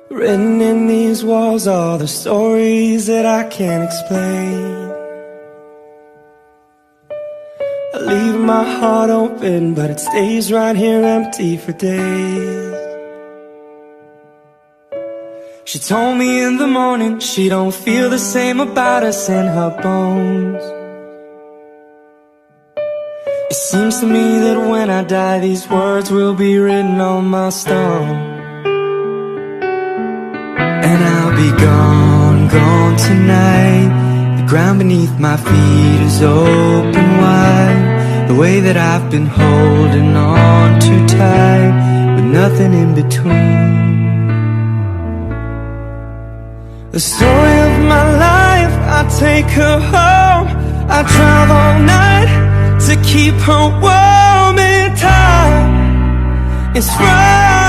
Written in these walls are the stories that I can't explain. I leave my heart open, but it stays right here empty for days. She told me in the morning she don't feel the same about us in her bones. It seems to me that when I die, these words will be written on my stone. And I'll be gone, gone tonight. The ground beneath my feet is open wide. The way that I've been holding on too tight, with nothing in between. The story of my life, I take her home. I drive all night to keep her warm and tight. It's right.